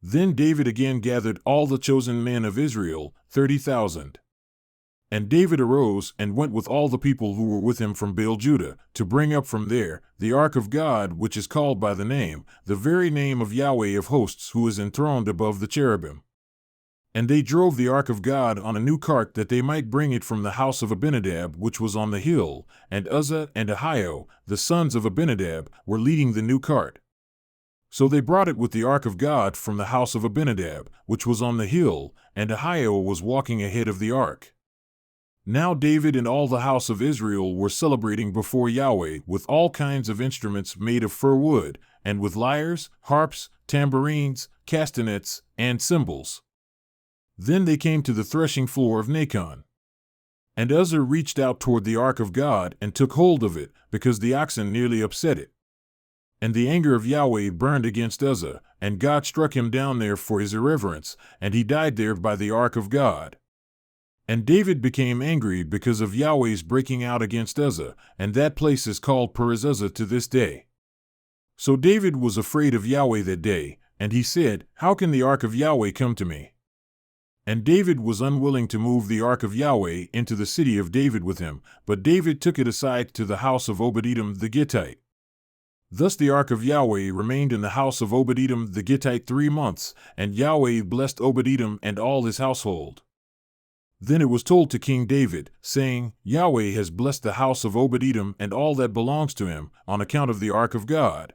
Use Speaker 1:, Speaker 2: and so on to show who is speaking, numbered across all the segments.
Speaker 1: Then David again gathered all the chosen men of Israel, 30,000. And David arose and went with all the people who were with him from Baal-Judah, to bring up from there the ark of God, which is called by the very name of Yahweh of hosts, who is enthroned above the cherubim. And they drove the ark of God on a new cart, that they might bring it from the house of Abinadab, which was on the hill, and Uzzah and Ahio, the sons of Abinadab, were leading the new cart. So they brought it with the ark of God from the house of Abinadab, which was on the hill, and Ahio was walking ahead of the ark. Now David and all the house of Israel were celebrating before Yahweh with all kinds of instruments made of fir wood, and with lyres, harps, tambourines, castanets, and cymbals. Then they came to the threshing floor of Nacon. And Uzzah reached out toward the ark of God and took hold of it, because the oxen nearly upset it. And the anger of Yahweh burned against Uzzah, and God struck him down there for his irreverence, and he died there by the ark of God. And David became angry because of Yahweh's breaking out against Uzzah, and that place is called Perez-Uzzah to this day. So David was afraid of Yahweh that day, and he said, "How can the ark of Yahweh come to me?" And David was unwilling to move the ark of Yahweh into the city of David with him, but David took it aside to the house of Obed-Edom the Gittite. Thus the ark of Yahweh remained in the house of Obed-Edom the Gittite 3 months, and Yahweh blessed Obed-Edom and all his household. Then it was told to King David, saying, "Yahweh has blessed the house of Obed-Edom and all that belongs to him, on account of the ark of God."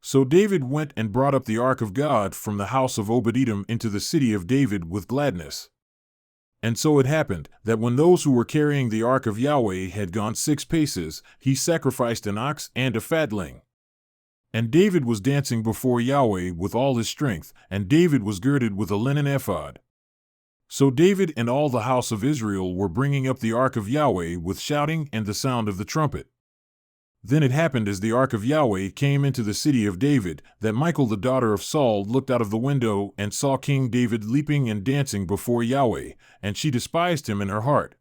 Speaker 1: So David went and brought up the ark of God from the house of Obed-Edom into the city of David with gladness. And so it happened, that when those who were carrying the ark of Yahweh had gone 6 paces, he sacrificed an ox and a fatling. And David was dancing before Yahweh with all his strength, and David was girded with a linen ephod. So David and all the house of Israel were bringing up the ark of Yahweh with shouting and the sound of the trumpet. Then it happened, as the ark of Yahweh came into the city of David, that Michal the daughter of Saul looked out of the window and saw King David leaping and dancing before Yahweh, and she despised him in her heart.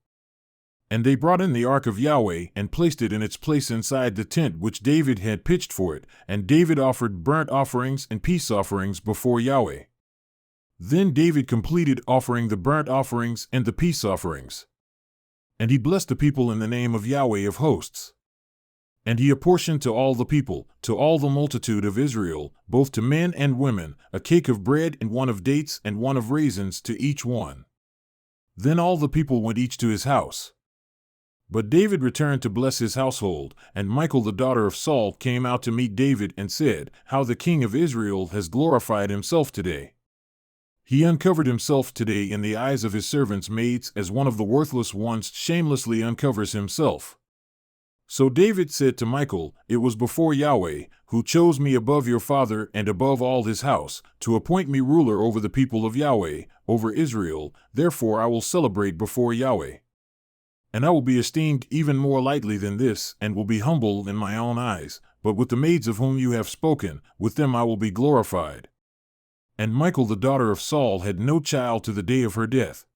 Speaker 1: And they brought in the ark of Yahweh and placed it in its place inside the tent which David had pitched for it, and David offered burnt offerings and peace offerings before Yahweh. Then David completed offering the burnt offerings and the peace offerings. And he blessed the people in the name of Yahweh of hosts. And he apportioned to all the people, to all the multitude of Israel, both to men and women, a cake of bread and one of dates and one of raisins to each one. Then all the people went each to his house. But David returned to bless his household, and Michal the daughter of Saul came out to meet David and said, "How the king of Israel has glorified himself today. He uncovered himself today in the eyes of his servants' maids, as one of the worthless ones shamelessly uncovers himself." So David said to Michal, "It was before Yahweh, who chose me above your father and above all his house, to appoint me ruler over the people of Yahweh, over Israel, therefore I will celebrate before Yahweh. And I will be esteemed even more lightly than this, and will be humble in my own eyes, but with the maids of whom you have spoken, with them I will be glorified." And Michal the daughter of Saul had no child to the day of her death.